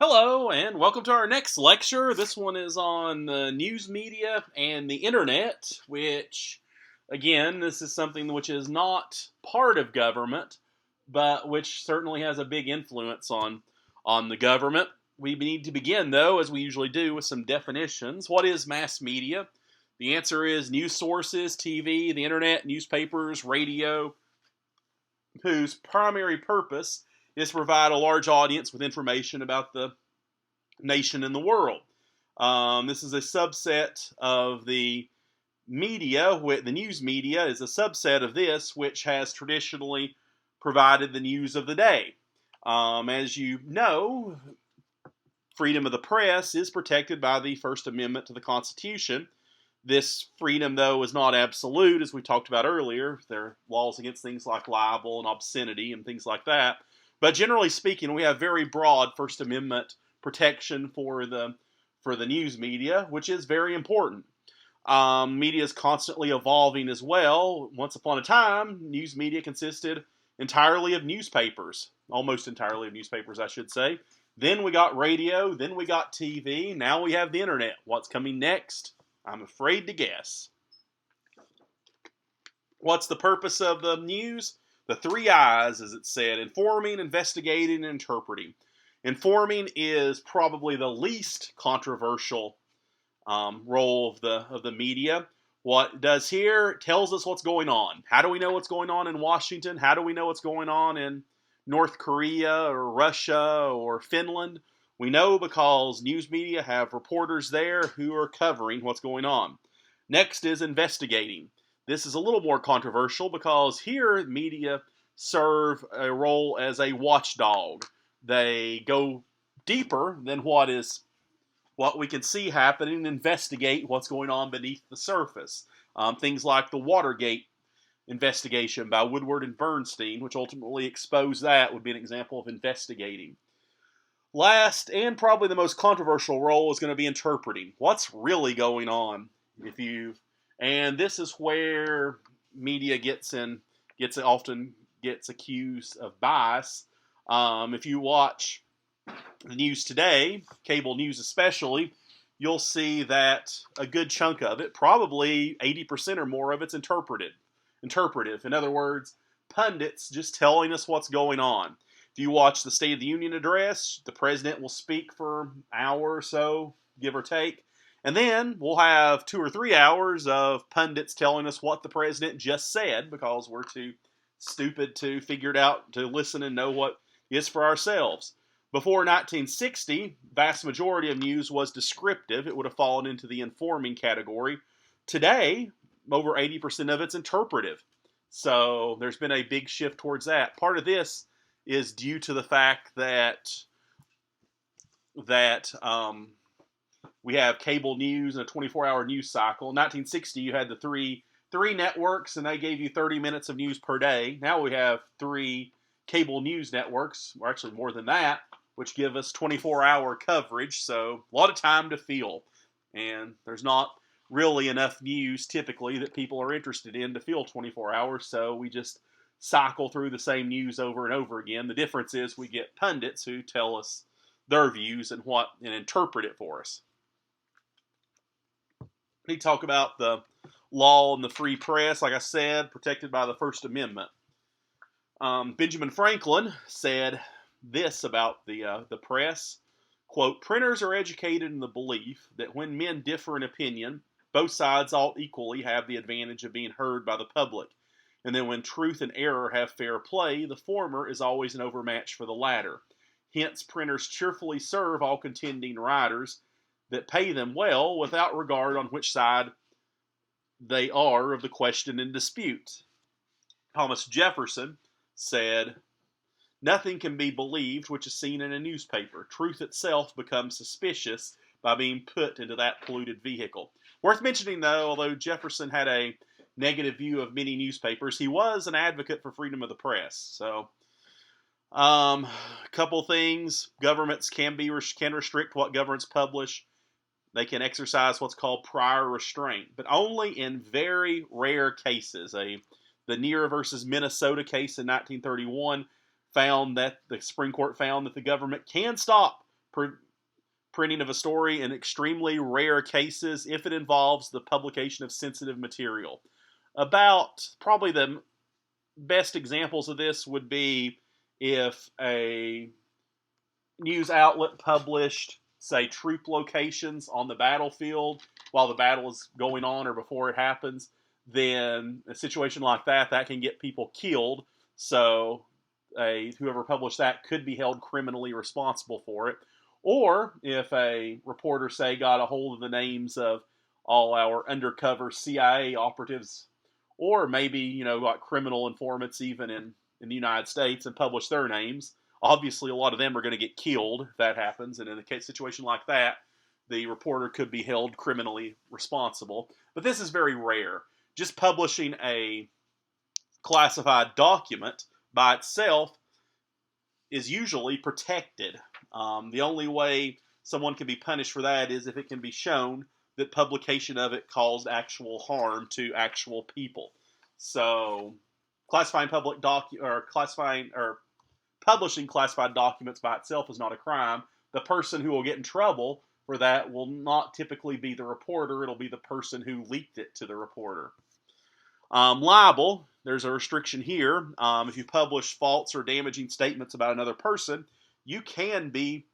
Hello, and welcome to our next lecture. This one is on the news media and the internet, which, again, this is something which is not part of government, but which certainly has a big influence on the government. We need to begin, though, as we usually do, with some definitions. What is mass media? The answer is news sources, TV, the internet, newspapers, radio, whose primary purpose is to provide a large audience with information about the nation and the world. This is a subset of the media. The news media is a subset of this, which has traditionally provided the news of the day. As you know, freedom of the press is protected by the First Amendment to the Constitution. This freedom, though, is not absolute, as we talked about earlier. There are laws against things like libel and obscenity and things like that. But generally speaking, we have very broad First Amendment protection for the news media, which is very important. Media is constantly evolving as well. Once upon a time, news media consisted entirely of newspapers, almost entirely of newspapers, I should say. Then we got radio, then we got TV, now we have the internet. What's coming next? I'm afraid to guess. What's the purpose of the news? The three I's, as it said: informing, investigating, and interpreting. Informing is probably the least controversial role of the media. What it does here, it tells us what's going on. How do we know what's going on in Washington? How do we know what's going on in North Korea or Russia or Finland? We know because news media have reporters there who are covering what's going on. Next is investigating. This is a little more controversial because here media serve a role as a watchdog. They go deeper than what we can see happening and investigate what's going on beneath the surface. Things like the Watergate investigation by Woodward and Bernstein, which ultimately exposed that, would be an example of investigating. Last, and probably the most controversial role, is going to be interpreting. What's really going on? And this is where media often gets accused of bias. If you watch the news today, cable news especially, you'll see that a good chunk of it, probably 80% or more of it's interpretive. In other words, pundits just telling us what's going on. If you watch the State of the Union address, the president will speak for an hour or so, give or take, and then we'll have 2 or 3 hours of pundits telling us what the president just said because we're too stupid to figure it out, to listen and know what is for ourselves. Before 1960, vast majority of news was descriptive. It would have fallen into the informing category. Today, over 80% of it's interpretive. So there's been a big shift towards that. Part of this is due to the fact that we have cable news and a 24-hour news cycle. In 1960, you had the three networks, and they gave you 30 minutes of news per day. Now we have 3 cable news networks, or actually more than that, which give us 24-hour coverage, so a lot of time to fill. And there's not really enough news, typically, that people are interested in to fill 24 hours, so we just cycle through the same news over and over again. The difference is we get pundits who tell us their views and interpret it for us. We talk about the law and the free press, like I said, protected by the First Amendment. Benjamin Franklin said this about the press, quote, "Printers are educated in the belief that when men differ in opinion, both sides ought equally have the advantage of being heard by the public, and then when truth and error have fair play, the former is always an overmatch for the latter. Hence, printers cheerfully serve all contending writers that pay them well without regard on which side they are of the question in dispute." Thomas Jefferson said, "Nothing can be believed which is seen in a newspaper. Truth itself becomes suspicious by being put into that polluted vehicle." Worth mentioning, though, although Jefferson had a negative view of many newspapers, he was an advocate for freedom of the press. So, a couple things. Governments can restrict what governments publish. They can exercise what's called prior restraint, but only in very rare cases. The Neer versus Minnesota case in 1931 found that the Supreme Court found that the government can stop printing of a story in extremely rare cases if it involves the publication of sensitive material. About probably the best examples of this would be if a news outlet published, say, troop locations on the battlefield while the battle is going on or before it happens. Then a situation like that can get people killed. So whoever published that could be held criminally responsible for it. Or if a reporter, say, got a hold of the names of all our undercover CIA operatives, or maybe, got criminal informants even in the United States and published their names, obviously a lot of them are going to get killed if that happens. And in a situation like that, the reporter could be held criminally responsible. But this is very rare. Just publishing a classified document by itself is usually protected. The only way someone can be punished for that is if it can be shown that publication of it caused actual harm to actual people. So, publishing classified documents by itself is not a crime. The person who will get in trouble for that will not typically be the reporter. It'll be the person who leaked it to the reporter. Libel, there's a restriction here. If you publish false or damaging statements about another person, you can be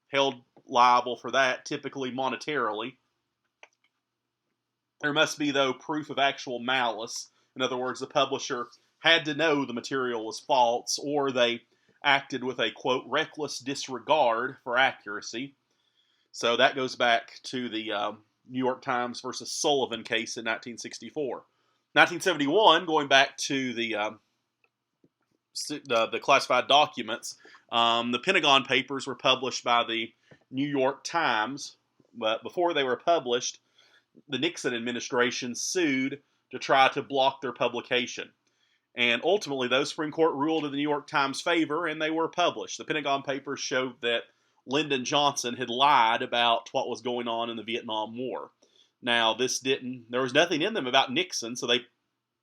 held liable for that, typically monetarily. There must be, though, proof of actual malice. In other words, the publisher had to know the material was false, or they acted with a, quote, reckless disregard for accuracy. So that goes back to the New York Times versus Sullivan case in 1964. 1971, going back to the classified documents, the Pentagon Papers were published by the New York Times, but before they were published, the Nixon administration sued to try to block their publication. And ultimately, the Supreme Court ruled in the New York Times' favor, and they were published. The Pentagon Papers showed that Lyndon Johnson had lied about what was going on in the Vietnam War. Now, there was nothing in them about Nixon, so they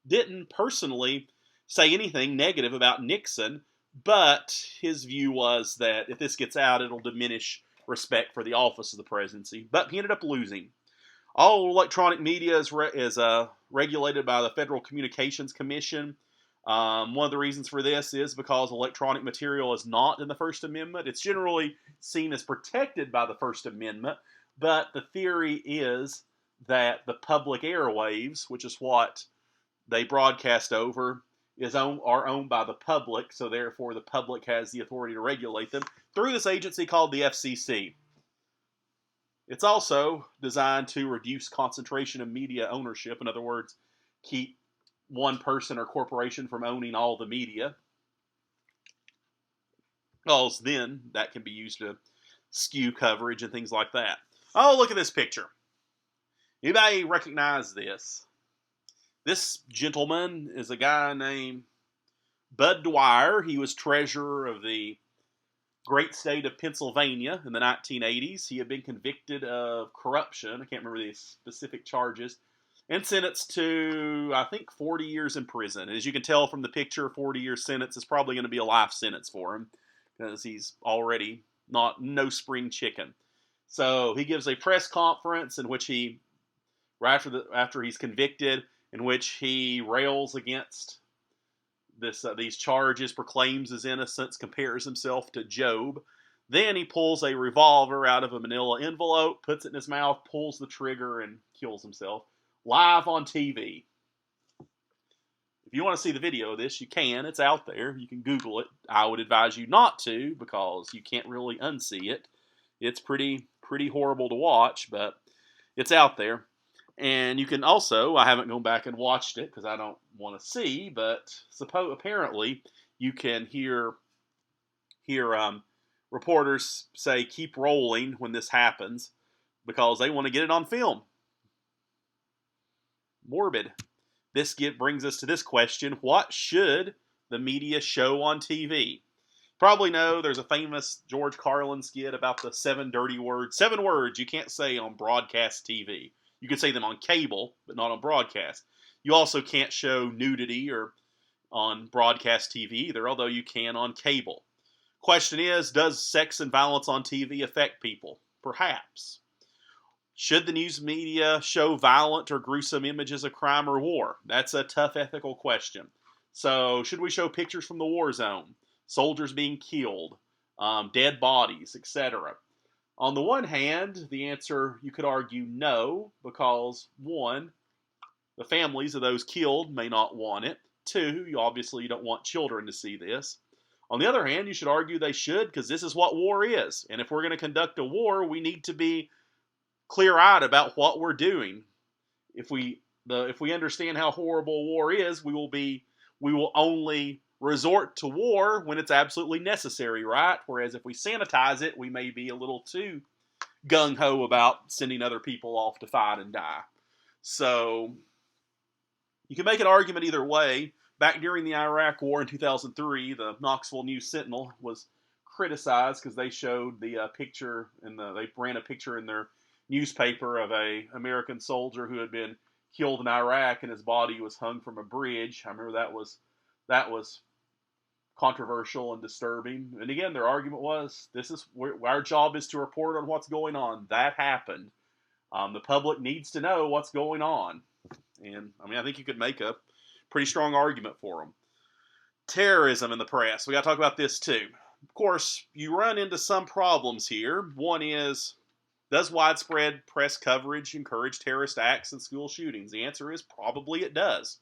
didn't personally say anything negative about Nixon, but his view was that if this gets out, it'll diminish respect for the office of the presidency. But he ended up losing. All electronic media is regulated by the Federal Communications Commission. One of the reasons for this is because electronic material is not in the First Amendment. It's generally seen as protected by the First Amendment, but the theory is that the public airwaves, which is what they broadcast over, are owned by the public, so therefore the public has the authority to regulate them through this agency called the FCC. It's also designed to reduce concentration of media ownership. In other words, keep one person or corporation from owning all the media. Because then that can be used to skew coverage and things like that. Oh, look at this picture. Anybody recognize this? This gentleman is a guy named Bud Dwyer. He was treasurer of the great state of Pennsylvania in the 1980s. He had been convicted of corruption. I can't remember the specific charges. And sentenced to, I think, 40 years in prison. As you can tell from the picture, 40-year sentence is probably going to be a life sentence for him, because he's already no spring chicken. So he gives a press conference in which he, after he's convicted, in which he rails against these charges, proclaims his innocence, compares himself to Job. Then he pulls a revolver out of a manila envelope, puts it in his mouth, pulls the trigger, and kills himself. Live on TV. If you want to see the video of this, you can. It's out there. You can Google it. I would advise you not to, because you can't really unsee it. It's pretty horrible to watch, but it's out there. And you can also, I haven't gone back and watched it because I don't want to see, but apparently you can hear reporters say, keep rolling when this happens, because they want to get it on film. Morbid. This brings us to this question: what should the media show on TV? Probably know there's a famous George Carlin skit about the 7 words you can't say on broadcast TV. You can say them on cable, but not on broadcast. You also can't show nudity or on broadcast TV either, although you can on cable. Question is, does sex and violence on TV affect people? Perhaps. Should the news media show violent or gruesome images of crime or war? That's a tough ethical question. So, should we show pictures from the war zone, soldiers being killed, dead bodies, etc.? On the one hand, the answer, you could argue no, because one, the families of those killed may not want it. Two, you don't want children to see this. On the other hand, you should argue they should, because this is what war is. And if we're going to conduct a war, we need to be clear-eyed about what we're doing. If we understand how horrible war is, we will only resort to war when it's absolutely necessary, right? Whereas if we sanitize it, we may be a little too gung-ho about sending other people off to fight and die. So you can make an argument either way. Back during the Iraq War in 2003, the Knoxville News-Sentinel was criticized because they showed the picture, and they ran a picture in their newspaper of a American soldier who had been killed in Iraq, and his body was hung from a bridge. I remember that was controversial and disturbing. And again, their argument was, our job is to report on what's going on. That happened. The public needs to know what's going on. And I think you could make a pretty strong argument for them. Terrorism in the press. We got to talk about this too. Of course, you run into some problems here. One is, does widespread press coverage encourage terrorist acts and school shootings? The answer is probably it does.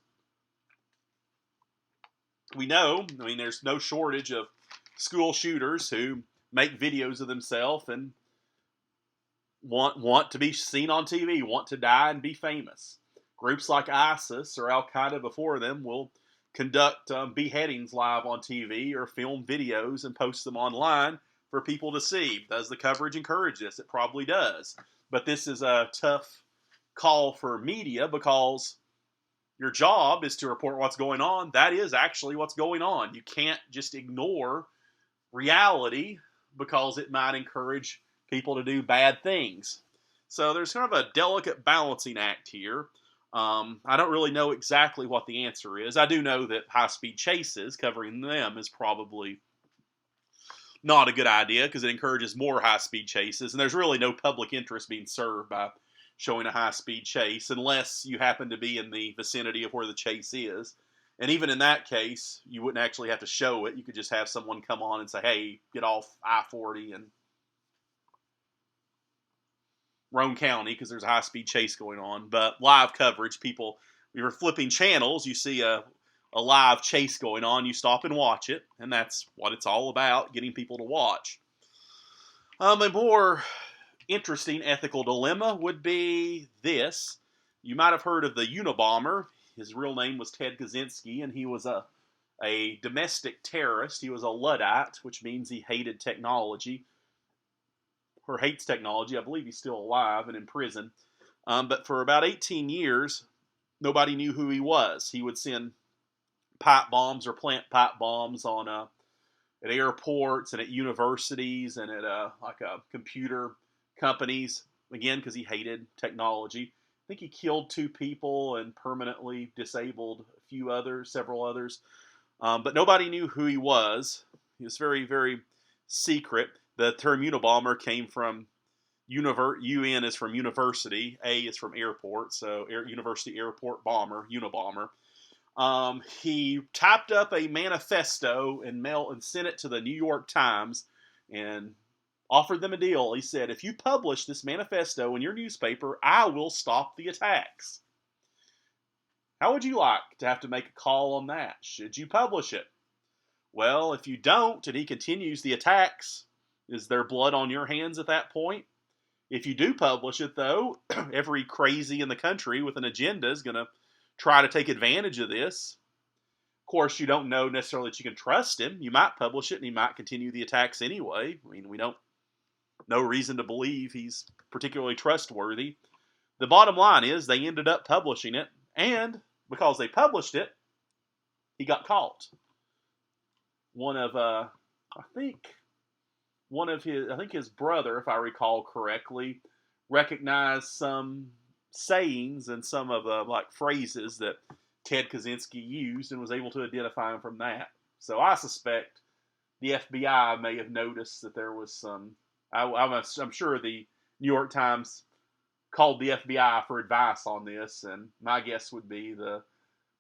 We know, there's no shortage of school shooters who make videos of themselves and want to be seen on TV, want to die and be famous. Groups like ISIS or Al-Qaeda before them will conduct beheadings live on TV or film videos and post them online for people to see. Does the coverage encourage this? It probably does. But this is a tough call for media, because your job is to report what's going on. That is actually what's going on. You can't just ignore reality because it might encourage people to do bad things. So there's kind of a delicate balancing act here. I don't really know exactly what the answer is. I do know that high-speed chases, covering them, is probably not a good idea because it encourages more high-speed chases, and there's really no public interest being served by showing a high-speed chase unless you happen to be in the vicinity of where the chase is. And even in that case, you wouldn't actually have to show it. You could just have someone come on and say, hey, get off I-40 and Roane County because there's a high-speed chase going on. But live coverage, you're flipping channels, you see a live chase going on, you stop and watch it, and that's what it's all about, getting people to watch. A more interesting ethical dilemma would be this. You might have heard of the Unabomber. His real name was Ted Kaczynski, and he was a domestic terrorist. He was a Luddite, which means he hated technology, or hates technology. I believe he's still alive and in prison. But for about 18 years, nobody knew who he was. He would send pipe bombs or plant pipe bombs at airports and at universities and at computer companies, again, because he hated technology. I think he killed 2 people and permanently disabled several others. But nobody knew who he was. He was very, very secret. The term Unabomber came from UN is from university, A is from airport, so university airport bomber, Unabomber. He typed up a manifesto and sent it to the New York Times and offered them a deal. He said, if you publish this manifesto in your newspaper, I will stop the attacks. How would you like to have to make a call on that? Should you publish it? Well, if you don't, and he continues the attacks, is there blood on your hands at that point? If you do publish it, though, every crazy in the country with an agenda is going to try to take advantage of this. Of course, you don't know necessarily that you can trust him. You might publish it and he might continue the attacks anyway. We don't no reason to believe he's particularly trustworthy. The bottom line is they ended up publishing it, and because they published it, he got caught. I think his brother, if I recall correctly, recognized some sayings and some of the phrases that Ted Kaczynski used and was able to identify him from that. So I suspect the FBI may have noticed that there was some. I'm sure the New York Times called the FBI for advice on this, and my guess would be the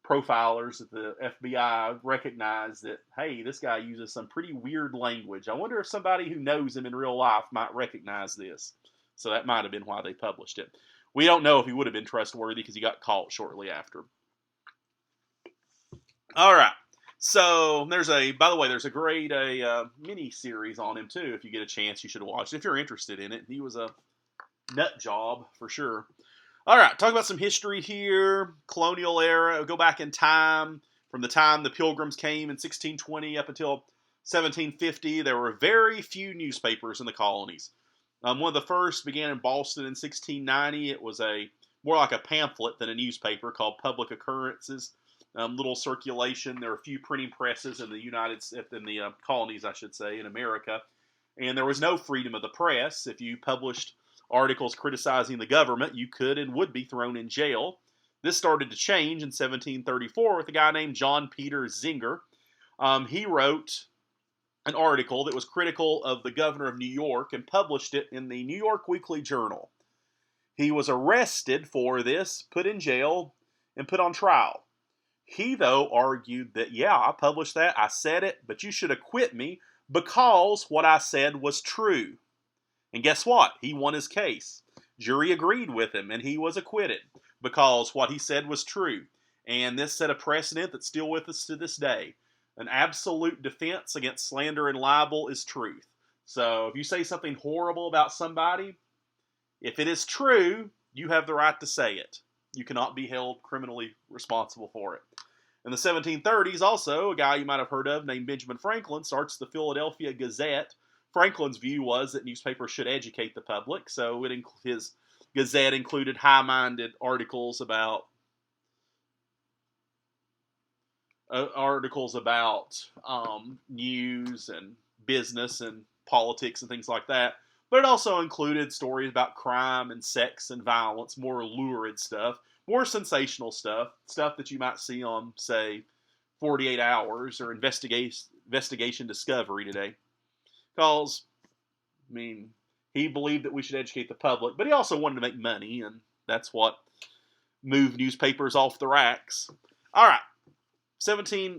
profilers at the FBI recognized that, hey, this guy uses some pretty weird language. I wonder if somebody who knows him in real life might recognize this. So that might have been why they published it. We don't know if he would have been trustworthy because he got caught shortly after. All right. So by the way, there's a great mini series on him too. If you get a chance, you should watch it if you're interested in it. He was a nut job for sure. All right, talk about some history here. Colonial era. Go back in time from the time the Pilgrims came in 1620 up until 1750. There were very few newspapers in the colonies. One of the first began in Boston in 1690. It was more like a pamphlet than a newspaper called Public Occurrences. Little circulation. There were a few printing presses in the colonies, I should say, in America, and there was no freedom of the press. If you published articles criticizing the government, you could and would be thrown in jail. This started to change in 1734 with a guy named John Peter Zenger. He wrote an article that was critical of the governor of New York and published it in the New York Weekly Journal. He was arrested for this, put in jail, and put on trial. He, though, argued that, yeah, I published that, I said it, but you should acquit me because what I said was true. And guess what? He won his case. Jury agreed with him, and he was acquitted because what he said was true. And this set a precedent that's still with us to this day. An absolute defense against slander and libel is truth. So if you say something horrible about somebody, if it is true, you have the right to say it. You cannot be held criminally responsible for it. In the 1730s, also, a guy you might have heard of named Benjamin Franklin starts the Philadelphia Gazette. Franklin's view was that newspapers should educate the public, so his Gazette included high-minded articles about news and business and politics and things like that. But it also included stories about crime and sex and violence, more lurid stuff, more sensational stuff that you might see on, say, 48 Hours or Investigation Discovery today. Because, he believed that we should educate the public, but he also wanted to make money, and that's what moved newspapers off the racks. All right,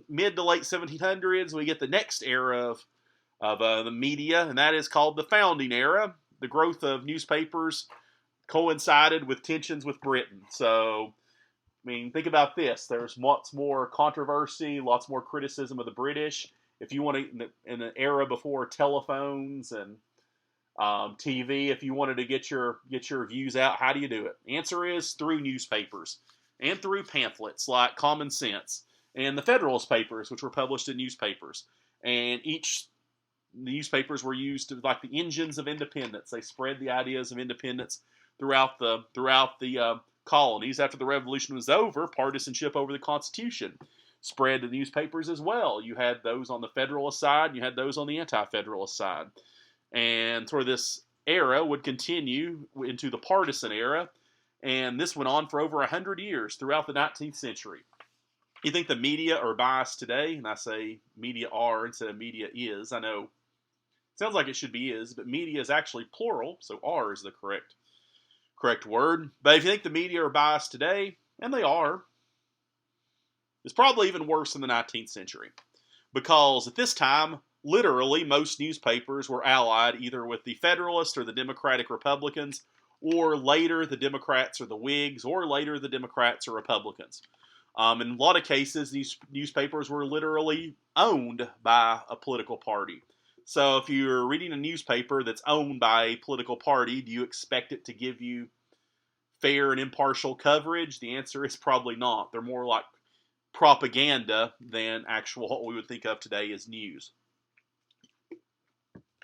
mid to late 1700s, we get the next era of the media, and that is called the Founding Era. The growth of newspapers coincided with tensions with Britain. So, think about this. There's lots more controversy, lots more criticism of the British. If you want to, in an era before telephones and TV, if you wanted to get your views out, how do you do it? Answer is through newspapers and through pamphlets like Common Sense and the Federalist Papers, which were published in newspapers. And each newspapers were used like the engines of independence. They spread the ideas of independence throughout the colonies. After the Revolution was over, partisanship over the Constitution spread to the newspapers as well. You had those on the Federalist side, and you had those on the Anti-Federalist side. And sort of this era would continue into the Partisan Era, and this went on for over 100 years throughout the 19th century. You think the media are biased today? And I say media are instead of media is. I know it sounds like it should be is, but media is actually plural, so are is the correct word. But if you think the media are biased today, and they are, it's probably even worse in the 19th century. Because at this time, literally most newspapers were allied either with the Federalists or the Democratic Republicans, or later the Democrats or the Whigs, or later the Democrats or Republicans. In a lot of cases, these newspapers were literally owned by a political party. So if you're reading a newspaper that's owned by a political party, do you expect it to give you fair and impartial coverage? The answer is probably not. They're more like propaganda than actual what we would think of today as news.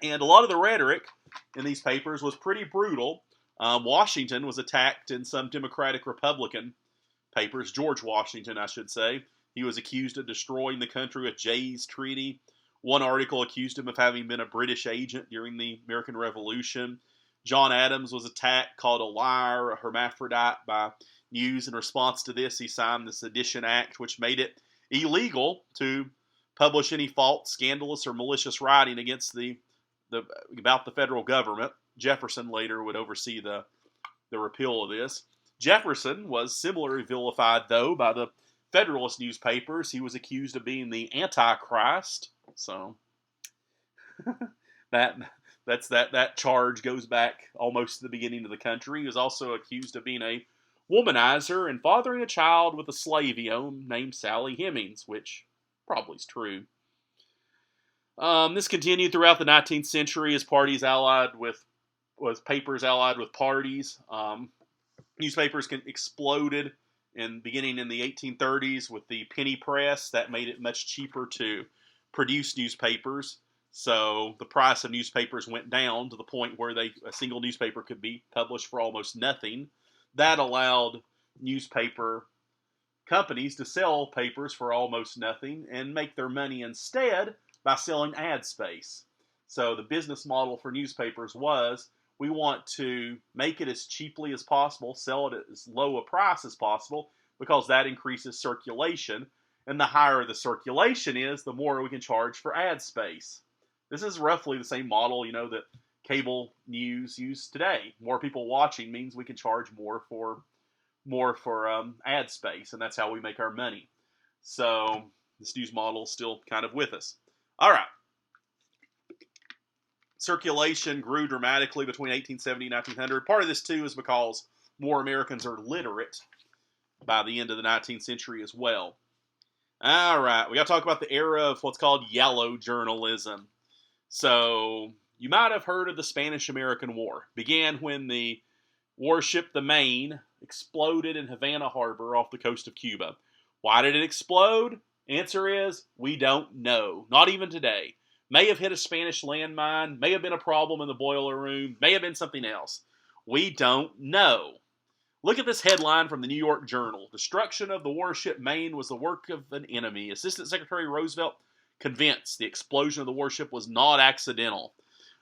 And a lot of the rhetoric in these papers was pretty brutal. Washington was attacked in some Democratic Republican papers. George Washington, I should say. He was accused of destroying the country with Jay's Treaty. One article accused him of having been a British agent during the American Revolution. John Adams was attacked, called a liar, a hermaphrodite by News. In response to this, he signed the Sedition Act, which made it illegal to publish any false, scandalous, or malicious writing against about the federal government. Jefferson later would oversee the repeal of this. Jefferson was similarly vilified, though, by the Federalist newspapers. He was accused of being the Antichrist. So that charge goes back almost to the beginning of the country. He was also accused of being a womanizer and fathering a child with a slave he owned named Sally Hemings, which probably is true. This continued throughout the 19th century as papers allied with parties. Newspapers exploded beginning in the 1830s with the penny press. That made it much cheaper to produce newspapers. So the price of newspapers went down to the point where a single newspaper could be published for almost nothing. That allowed newspaper companies to sell papers for almost nothing and make their money instead by selling ad space. So the business model for newspapers was, we want to make it as cheaply as possible, sell it at as low a price as possible, because that increases circulation. And the higher the circulation is, the more we can charge for ad space. This is roughly the same model, that cable news use today. More people watching means we can charge more for ad space, and that's how we make our money. So this news model is still kind of with us. All right. Circulation grew dramatically between 1870 and 1900. Part of this, too, is because more Americans are literate by the end of the 19th century as well. All right, we got to talk about the era of what's called yellow journalism. So you might have heard of the Spanish-American War. It began when the warship the Maine exploded in Havana Harbor off the coast of Cuba. Why did it explode? Answer is, we don't know. Not even today. May have hit a Spanish landmine, may have been a problem in the boiler room, may have been something else. We don't know. Look at this headline from the New York Journal. Destruction of the warship Maine was the work of an enemy. Assistant Secretary Roosevelt convinced the explosion of the warship was not accidental.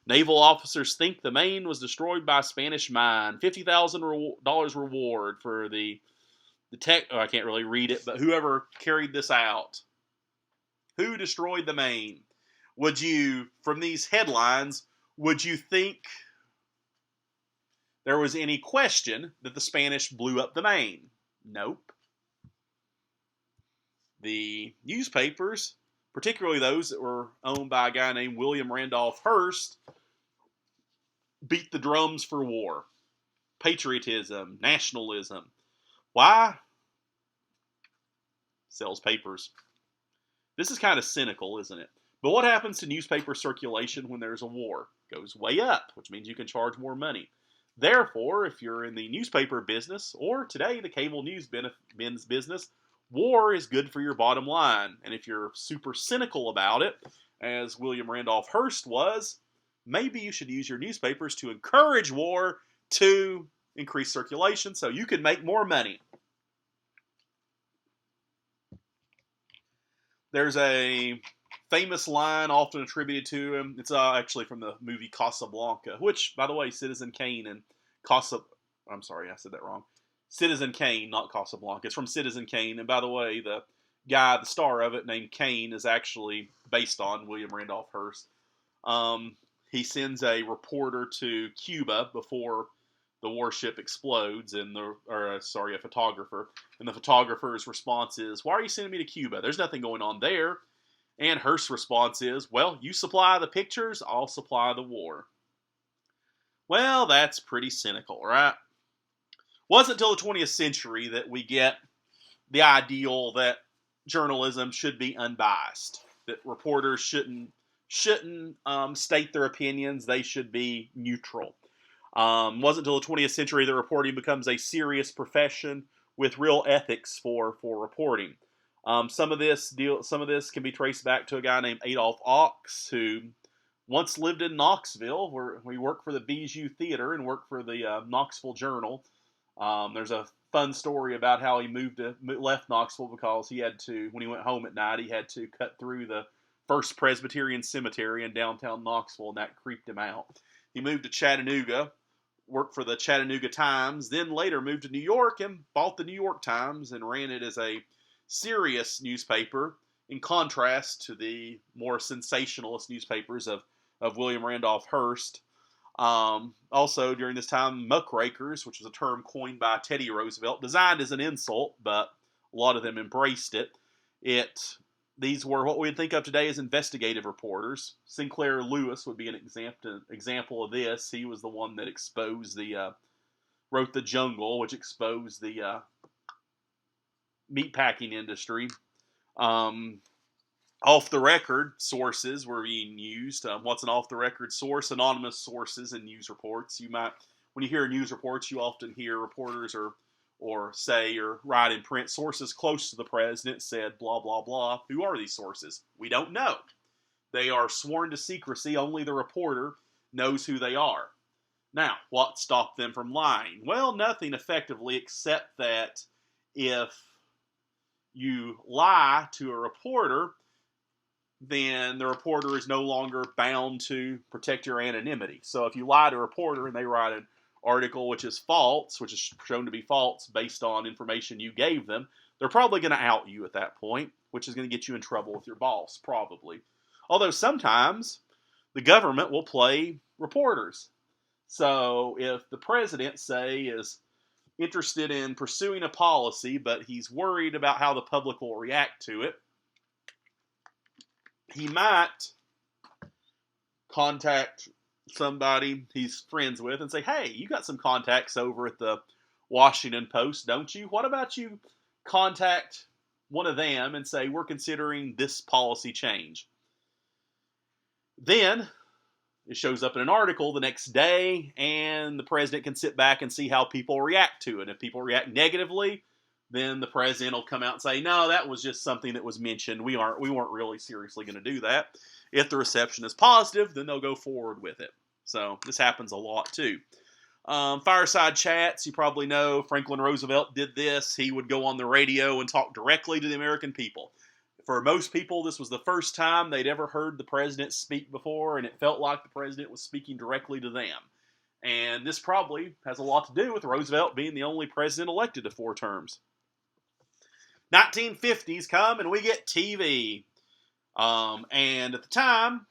Naval officers think the Maine was destroyed by a Spanish mine. $50,000 reward for the tech. Oh, I can't really read it, but whoever carried this out. Who destroyed the Maine? From these headlines, would you think there was any question that the Spanish blew up the Maine? Nope. The newspapers, particularly those that were owned by a guy named William Randolph Hearst, beat the drums for war. Patriotism, nationalism. Why? Sells papers. This is kind of cynical, isn't it? But what happens to newspaper circulation when there's a war? It goes way up, which means you can charge more money. Therefore, if you're in the newspaper business, or today the cable news business, war is good for your bottom line. And if you're super cynical about it, as William Randolph Hearst was, maybe you should use your newspapers to encourage war to increase circulation so you can make more money. There's a famous line often attributed to him. It's actually from the movie Casablanca, which, by the way, Citizen Kane and I'm sorry, I said that wrong. Citizen Kane, not Casablanca. It's from Citizen Kane. And by the way, the star of it, named Kane, is actually based on William Randolph Hearst. He sends a reporter to Cuba before the warship explodes, a photographer. And the photographer's response is, "Why are you sending me to Cuba? There's nothing going on there." And Hearst's response is, "Well, you supply the pictures, I'll supply the war." Well, that's pretty cynical, right? Wasn't until the 20th century that we get the ideal that journalism should be unbiased, that reporters shouldn't state their opinions, they should be neutral. Wasn't until the 20th century that reporting becomes a serious profession with real ethics for reporting. Some of this can be traced back to a guy named Adolph Ochs, who once lived in Knoxville, where he worked for the Bijou Theater and worked for the Knoxville Journal. There's a fun story about how he left Knoxville because he had to, when he went home at night, he had to cut through the First Presbyterian Cemetery in downtown Knoxville, and that creeped him out. He moved to Chattanooga, worked for the Chattanooga Times, then later moved to New York and bought the New York Times and ran it as a serious newspaper in contrast to the more sensationalist newspapers of William Randolph Hearst. Also, during this time, muckrakers, which was a term coined by Teddy Roosevelt, designed as an insult, but a lot of them embraced it. These were what we would think of today as investigative reporters. Sinclair Lewis would be an example of this. He was the one that exposed wrote The Jungle, which exposed the meatpacking industry. Off-the-record sources were being used. What's an off-the-record source? Anonymous sources in news reports. When you hear news reports, you often hear reporters or say or write in print, sources close to the president said blah, blah, blah. Who are these sources? We don't know. They are sworn to secrecy. Only the reporter knows who they are. Now, what stopped them from lying? Well, nothing effectively, except that if you lie to a reporter, then the reporter is no longer bound to protect your anonymity. So if you lie to a reporter and they write an article which is false, which is shown to be false based on information you gave them, they're probably going to out you at that point, which is going to get you in trouble with your boss, probably. Although sometimes the government will play reporters. So if the president, say, is interested in pursuing a policy, but he's worried about how the public will react to it, he might contact somebody he's friends with and say, hey, you got some contacts over at the Washington Post, don't you? What about you contact one of them and say, we're considering this policy change? Then it shows up in an article the next day, and the president can sit back and see how people react to it. If people react negatively, then the president will come out and say, no, that was just something that was mentioned. We weren't really seriously going to do that. If the reception is positive, then they'll go forward with it. So this happens a lot too. Fireside chats, you probably know Franklin Roosevelt did this. He would go on the radio and talk directly to the American people. For most people, this was the first time they'd ever heard the president speak before, and it felt like the president was speaking directly to them. And this probably has a lot to do with Roosevelt being the only president elected to 4 terms. 1950s come and we get TV. And at the time,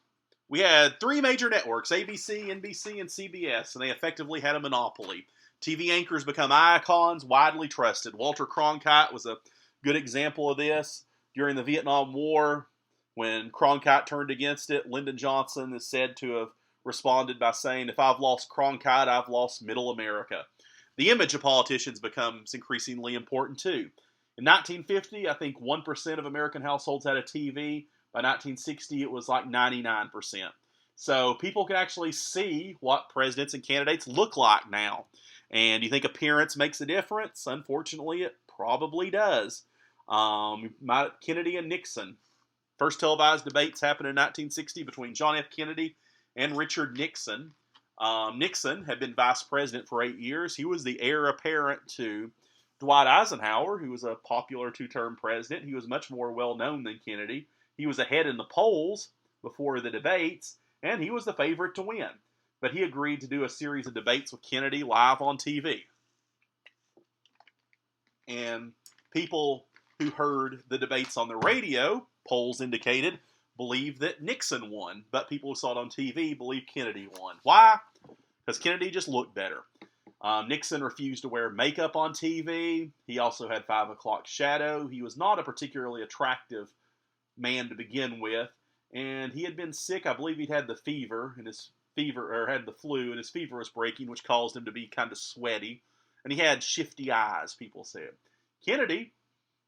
we had 3 major networks, ABC, NBC, and CBS, and they effectively had a monopoly. TV anchors become icons, widely trusted. Walter Cronkite was a good example of this. During the Vietnam War, when Cronkite turned against it, Lyndon Johnson is said to have responded by saying, if I've lost Cronkite, I've lost middle America. The image of politicians becomes increasingly important too. In 1950, I think 1% of American households had a TV. By 1960, it was like 99%. So people can actually see what presidents and candidates look like now. And you think appearance makes a difference? Unfortunately, it probably does. Kennedy and Nixon. First televised debates happened in 1960 between John F. Kennedy and Richard Nixon. Nixon had been vice president for 8 years. He was the heir apparent to Dwight Eisenhower, who was a popular 2-term president. He was much more well-known than Kennedy. He was ahead in the polls before the debates, and he was the favorite to win. But he agreed to do a series of debates with Kennedy live on TV. And people who heard the debates on the radio, polls indicated, believed that Nixon won. But people who saw it on TV believed Kennedy won. Why? Because Kennedy just looked better. Nixon refused to wear makeup on TV. He also had 5 o'clock shadow. He was not a particularly attractive man to begin with. And he had been sick. I believe he'd had the fever, and had the flu, and his fever was breaking, which caused him to be kind of sweaty. And he had shifty eyes, people said. Kennedy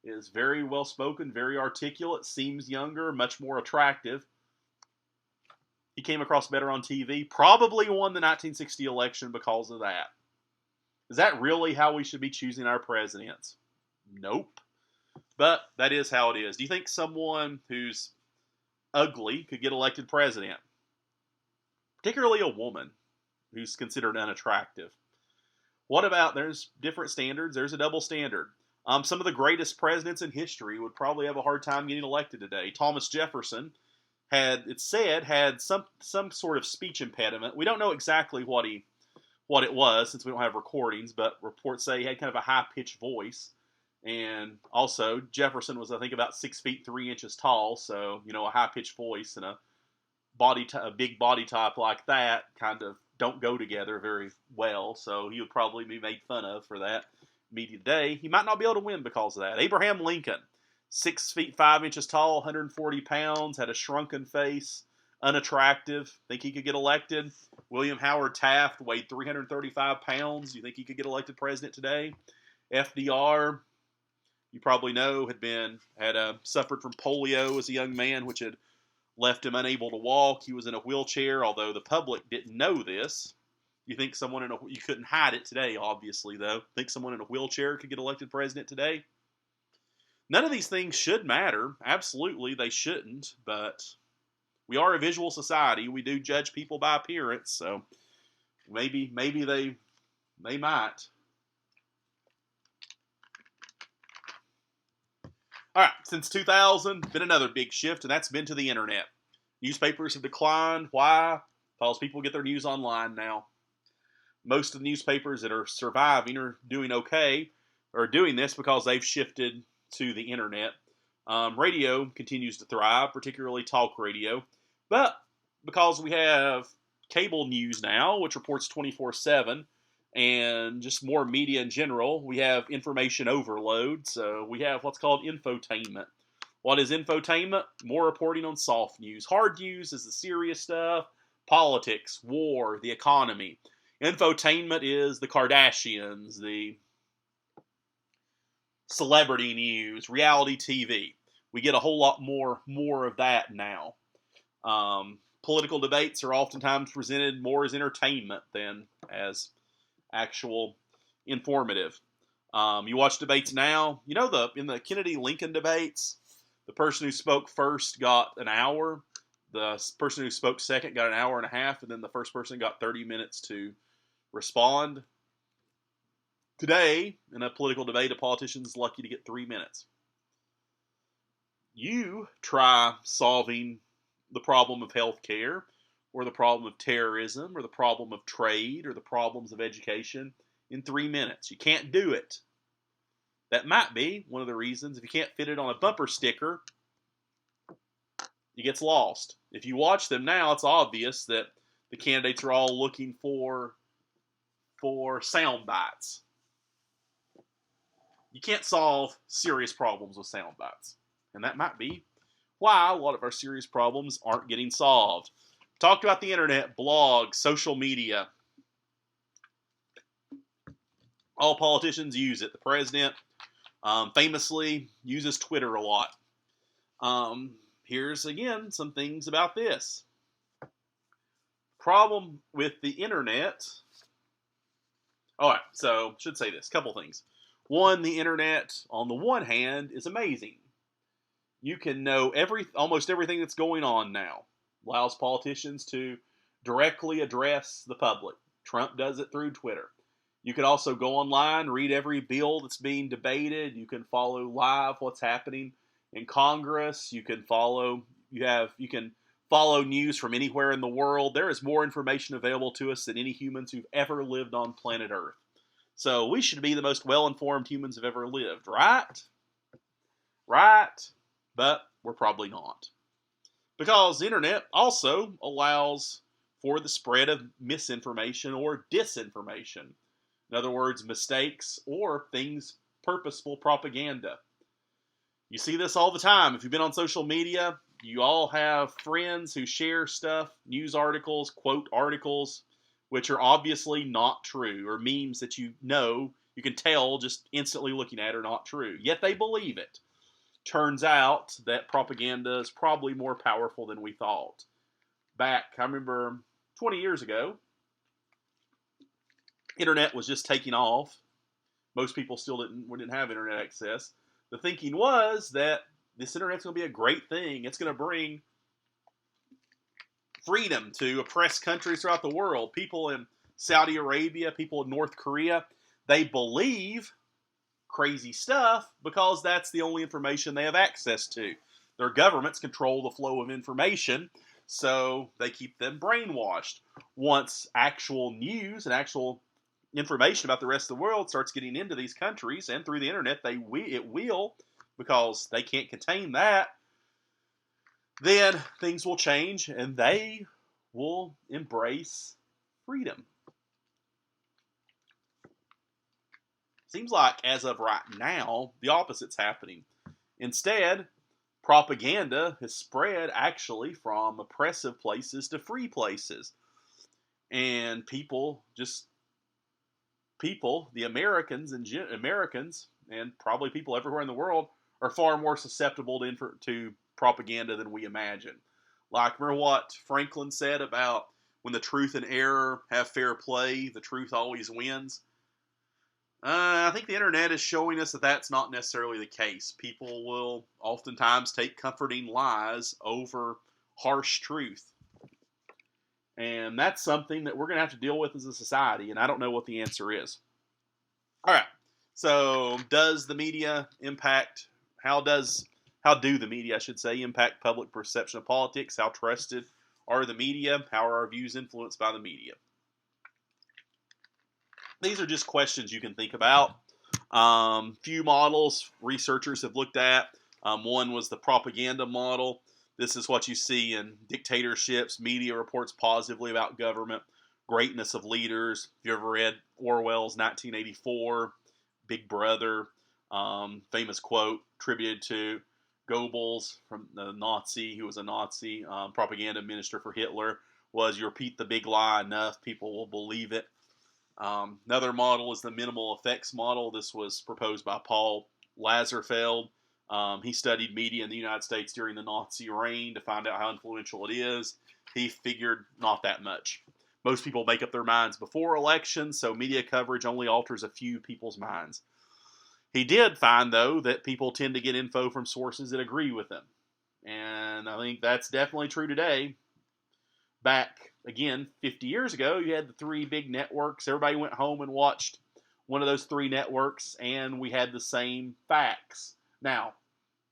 is very well spoken, very articulate, seems younger, much more attractive. He came across better on TV. Probably won the 1960 election because of that. Is that really how we should be choosing our presidents? Nope. But that is how it is. Do you think someone who's ugly could get elected president? Particularly a woman who's considered unattractive. What about, there's different standards, there's a double standard. Some of the greatest presidents in history would probably have a hard time getting elected today. Thomas Jefferson had some sort of speech impediment. We don't know exactly what it was, since we don't have recordings, but reports say he had kind of a high-pitched voice. And also, Jefferson was, I think, about 6 feet 3 inches tall. So, a high pitched voice and a big body type like that kind of don't go together very well. So he would probably be made fun of for that media today. He might not be able to win because of that. Abraham Lincoln, 6 feet 5 inches tall, 140 pounds, had a shrunken face, unattractive. Think he could get elected? William Howard Taft weighed 335 pounds. You think he could get elected president today? FDR, you probably know, had suffered from polio as a young man, which had left him unable to walk. He was in a wheelchair, although the public didn't know this. You think you couldn't hide it today, obviously, though. Think someone in a wheelchair could get elected president today? None of these things should matter. Absolutely, they shouldn't, but we are a visual society. We do judge people by appearance, so maybe they might. All right, since 2000, been another big shift, and that's been to the internet. Newspapers have declined. Why? Because people get their news online now. Most of the newspapers that are surviving or doing okay are doing this because they've shifted to the internet. Radio continues to thrive, particularly talk radio. But because we have cable news now, which reports 24/7, and just more media in general, we have information overload. So we have what's called infotainment. What is infotainment? More reporting on soft news. Hard news is the serious stuff: politics, war, the economy. Infotainment is the Kardashians, the celebrity news, reality TV. We get a whole lot more of that now. Political debates are oftentimes presented more as entertainment than as actual informative. You watch debates now. In the Kennedy-Lincoln debates, the person who spoke first got an hour. The person who spoke second got an hour and a half, and then the first person got 30 minutes to respond. Today, in a political debate, a politician is lucky to get 3 minutes. You try solving the problem of healthcare, or the problem of terrorism, or the problem of trade, or the problems of education in 3 minutes. You can't do it. That might be one of the reasons. If you can't fit it on a bumper sticker, it gets lost. If you watch them now, it's obvious that the candidates are all looking for sound bites. You can't solve serious problems with sound bites. And that might be why a lot of our serious problems aren't getting solved. Talked about the internet, blogs, social media. All politicians use it. The president famously uses Twitter a lot. Here's, again, some things about this. Problem with the internet. All right, so should say this. Couple things. One, the internet, on the one hand, is amazing. You can know almost everything that's going on now. Allows politicians to directly address the public. Trump does it through Twitter. You can also go online, read every bill that's being debated. You can follow live what's happening in Congress. You can follow news from anywhere in the world. There is more information available to us than any humans who've ever lived on planet Earth. So we should be the most well-informed humans have ever lived, right? Right? But we're probably not. Because the internet also allows for the spread of misinformation or disinformation. In other words, mistakes or purposeful propaganda. You see this all the time. If you've been on social media, you all have friends who share stuff, news articles, quote articles, which are obviously not true, or memes that you can tell just instantly looking at are not true. Yet they believe it. Turns out that propaganda is probably more powerful than we thought. I remember 20 years ago, internet was just taking off. Most people still didn't have internet access. The thinking was that this internet's going to be a great thing. It's going to bring freedom to oppressed countries throughout the world. People in Saudi Arabia, people in North Korea, they believe crazy stuff because that's the only information they have access to. Their governments control the flow of information, so they keep them brainwashed. Once actual news and actual information about the rest of the world starts getting into these countries and through the internet, it will, because they can't contain that, then things will change and they will embrace freedom. Seems like as of right now, the opposite's happening. Instead, propaganda has spread actually from oppressive places to free places. And the Americans and probably people everywhere in the world are far more susceptible to propaganda than we imagine. Like, remember what Franklin said about when the truth and error have fair play, the truth always wins? I think the internet is showing us that that's not necessarily the case. People will oftentimes take comforting lies over harsh truth. And that's something that we're going to have to deal with as a society, and I don't know what the answer is. All right. So, does the media impact, how do the media, I should say, impact public perception of politics? How trusted are the media? How are our views influenced by the media? These are just questions you can think about. Few models researchers have looked at. One was the propaganda model. This is what you see in dictatorships. Media reports positively about government, greatness of leaders. If you ever read Orwell's 1984, Big Brother, famous quote attributed to Goebbels, from the Nazi, who was a Nazi propaganda minister for Hitler, was you repeat the big lie enough, people will believe it. Another model is the minimal effects model. This was proposed by Paul Lazarsfeld. He studied media in the United States during the Nazi reign to find out how influential it is. He figured not that much. Most people make up their minds before elections, so media coverage only alters a few people's minds. He did find, though, that people tend to get info from sources that agree with them. And I think that's definitely true today. Back, again, 50 years ago, you had the three big networks. Everybody went home and watched one of those three networks, and we had the same facts. Now,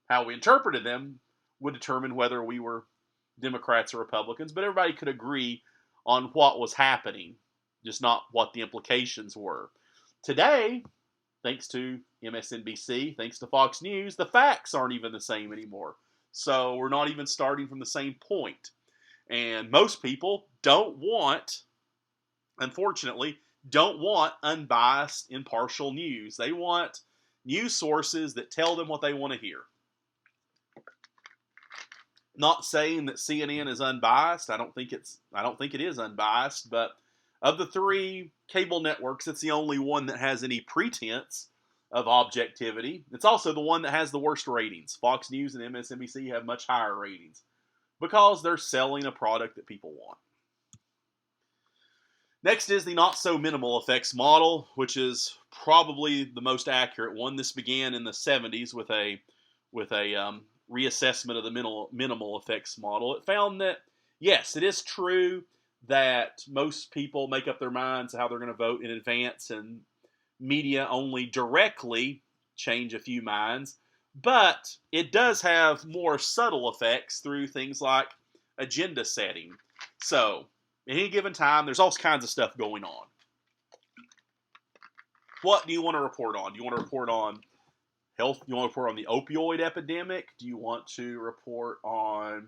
how we interpreted them would determine whether we were Democrats or Republicans, but everybody could agree on what was happening, just not what the implications were. Today, thanks to MSNBC, thanks to Fox News, the facts aren't even the same anymore. So we're not even starting from the same point. And most people unfortunately, don't want unbiased, impartial news. They want news sources that tell them what they want to hear. Not saying that CNN is unbiased. I don't think it is unbiased, but of the three cable networks, it's the only one that has any pretense of objectivity. It's also the one that has the worst ratings. Fox News and MSNBC have much higher ratings, because they're selling a product that people want. Next is the not-so-minimal effects model, which is probably the most accurate one. This began in the 70s with a reassessment of the minimal effects model. It found that, yes, it is true that most people make up their minds how they're going to vote in advance, and media only directly change a few minds. But it does have more subtle effects through things like agenda setting. So, at any given time, there's all kinds of stuff going on. What do you want to report on? Do you want to report on health? Do you want to report on the opioid epidemic? Do you want to report on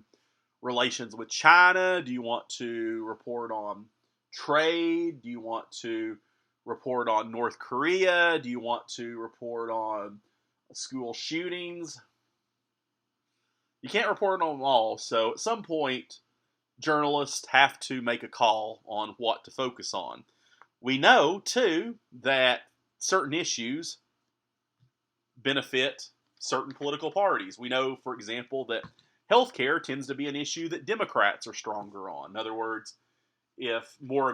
relations with China? Do you want to report on trade? Do you want to report on North Korea? Do you want to report on school shootings? You can't report on them all, so at some point, journalists have to make a call on what to focus on. We know, too, that certain issues benefit certain political parties. We know, for example, that healthcare tends to be an issue that Democrats are stronger on. In other words, if more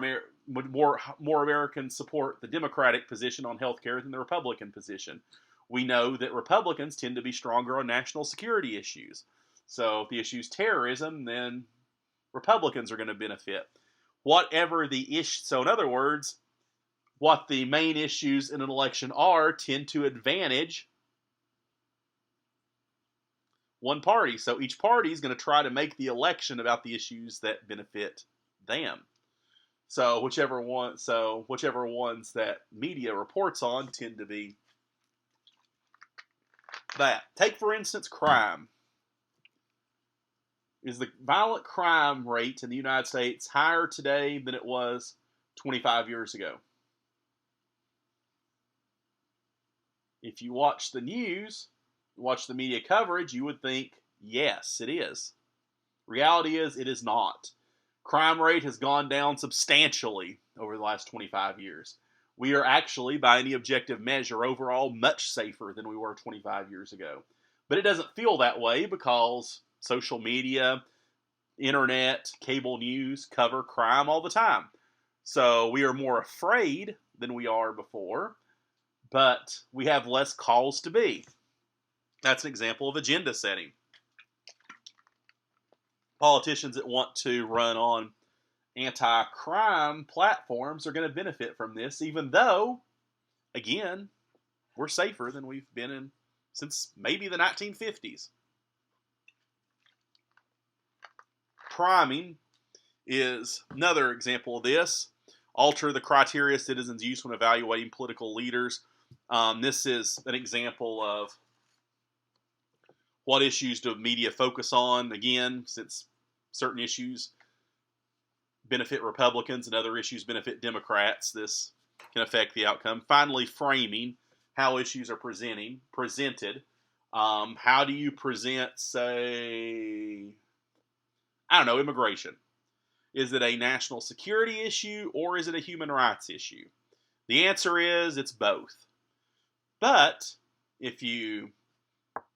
Americans support the Democratic position on healthcare than the Republican position. We know that Republicans tend to be stronger on national security issues. So if the issue is terrorism, then Republicans are going to benefit. Whatever the issue, so in other words, what the main issues in an election are tend to advantage one party. So each party is going to try to make the election about the issues that benefit them. whichever ones that media reports on tend to be that. Take, for instance, crime. Is the violent crime rate in the United States higher today than it was 25 years ago? If you watch the news, watch the media coverage, you would think, yes, it is. Reality is, it is not. Crime rate has gone down substantially over the last 25 years. We are actually, by any objective measure, overall much safer than we were 25 years ago. But it doesn't feel that way because social media, internet, cable news cover crime all the time. So we are more afraid than we are before, but we have less cause to be. That's an example of agenda setting. Politicians that want to run on anti-crime platforms are going to benefit from this, even though, again, we're safer than we've been in since maybe the 1950s. Priming is another example of this. Alter the criteria citizens use when evaluating political leaders. This is an example of what issues do media focus on. Again, since certain issues benefit Republicans and other issues benefit Democrats, this can affect the outcome. Finally, framing, how issues are presented. How do you present, say, immigration? Is it a national security issue or is it a human rights issue? The answer is it's both. But if you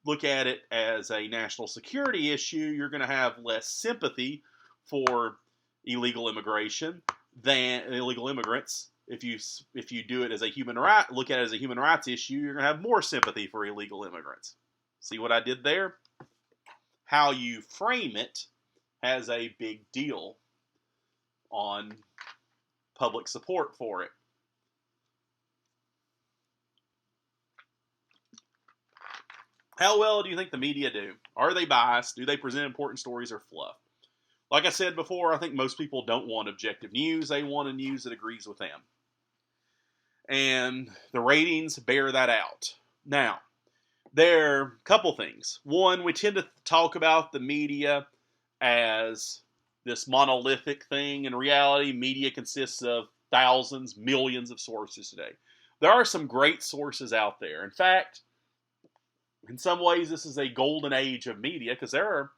look at it as a national security issue, you're going to have less sympathy for illegal immigration than illegal immigrants. If you do it as a look at it as a human rights issue, you're going to have more sympathy for illegal immigrants. See what I did there? How you frame it has a big deal on public support for it. How well do you think the media do? Are they biased? Do they present important stories or fluff? Like I said before, I think most people don't want objective news. They want a news that agrees with them. And the ratings bear that out. Now, there are a couple things. One, we tend to talk about the media as this monolithic thing. In reality, media consists of thousands, millions of sources today. There are some great sources out there. In fact, in some ways, this is a golden age of media because there are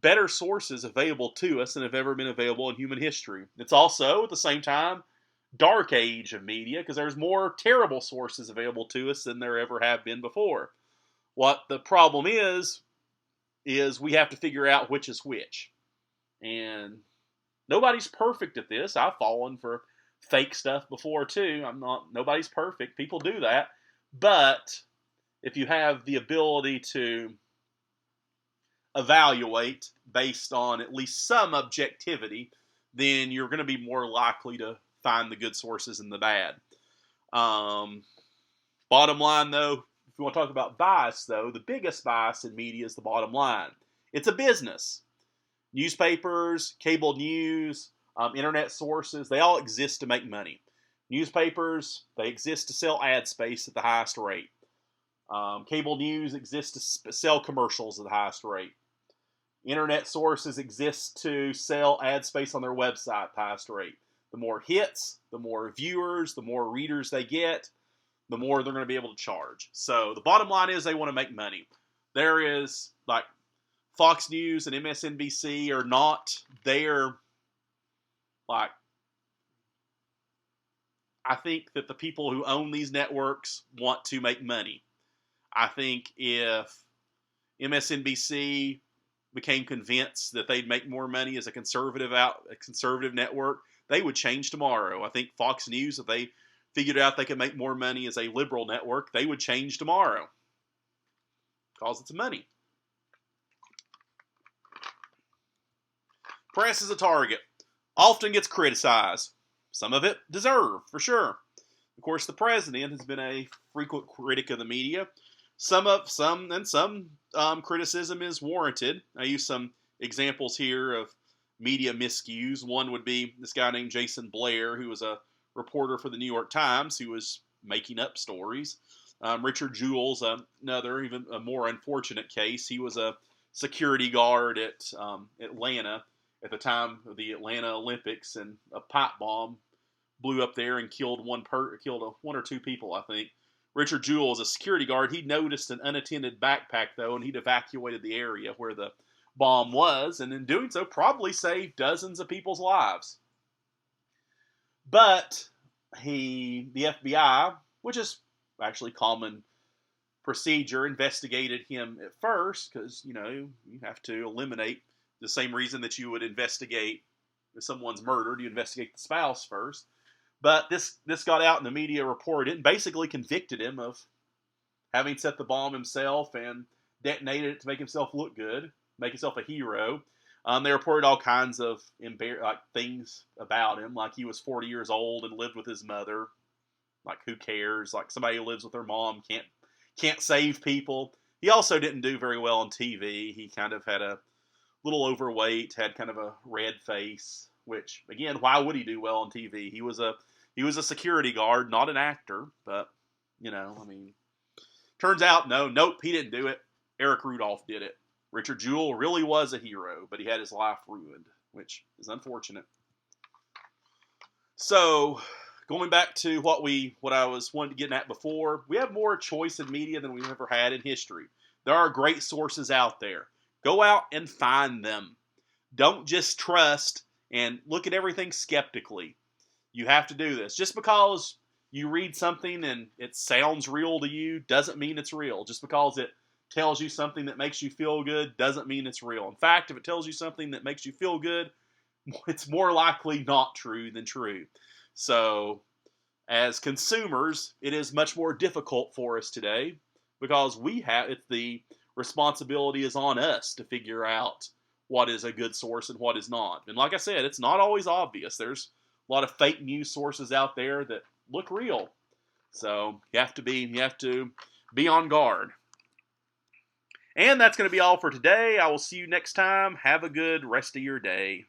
better sources available to us than have ever been available in human history. It's also, at the same time, dark age of media because there's more terrible sources available to us than there ever have been before. What the problem is we have to figure out which is which. And nobody's perfect at this. I've fallen for fake stuff before too. Nobody's perfect. People do that. But if you have the ability to evaluate based on at least some objectivity, then you're going to be more likely to find the good sources and the bad. Bottom line, though, if you want to talk about bias, though, the biggest bias in media is the bottom line. It's a business. Newspapers, cable news, internet sources, they all exist to make money. Newspapers, they exist to sell ad space at the highest rate. Cable news exists to sell commercials at the highest rate. Internet sources exist to sell ad space on their website at the highest rate. The more hits, the more viewers, the more readers they get, the more they're going to be able to charge. So the bottom line is they want to make money. There is, like, Fox News and MSNBC are not there, like, I think that the people who own these networks want to make money. I think if MSNBC became convinced that they'd make more money as a conservative network, they would change tomorrow. I think Fox News, if they figured out they could make more money as a liberal network, they would change tomorrow because it's money. Press is a target. Often gets criticized. Some of it deserved, for sure. Of course, the president has been a frequent critic of the media. Some criticism is warranted. I use some examples here of media miscues. One would be this guy named Jason Blair, who was a reporter for the New York Times, who was making up stories. Richard Jewell's another, even a more unfortunate case. He was a security guard at Atlanta at the time of the Atlanta Olympics, and a pipe bomb blew up there and killed one or two people, I think. Richard Jewell was a security guard. He noticed an unattended backpack, though, and he'd evacuated the area where the bomb was, and in doing so, probably saved dozens of people's lives. But the FBI, which is actually common procedure, investigated him at first because, you have to eliminate the same reason that you would investigate if someone's murdered. You investigate the spouse first. But this got out and the media reported it and basically convicted him of having set the bomb himself and detonated it to make himself look good, make himself a hero. They reported all kinds of things about him, like he was 40 years old and lived with his mother. Like, who cares? Like, somebody who lives with their mom can't save people. He also didn't do very well on TV. He kind of had a little overweight, had kind of a red face, which, again, why would he do well on TV? He was a security guard, not an actor, but, turns out, nope, he didn't do it. Eric Rudolph did it. Richard Jewell really was a hero, but he had his life ruined, which is unfortunate. So, going back to what I was wanting to get at before, we have more choice in media than we've ever had in history. There are great sources out there. Go out and find them. Don't just trust and look at everything skeptically. You have to do this. Just because you read something and it sounds real to you doesn't mean it's real. Just because it tells you something that makes you feel good doesn't mean it's real. In fact, if it tells you something that makes you feel good, it's more likely not true than true. So, as consumers, it is much more difficult for us today because the responsibility is on us to figure out what is a good source and what is not. And like I said, it's not always obvious. There's a lot of fake news sources out there that look real. So you have to be on guard. And that's going to be all for today. I will see you next time. Have a good rest of your day.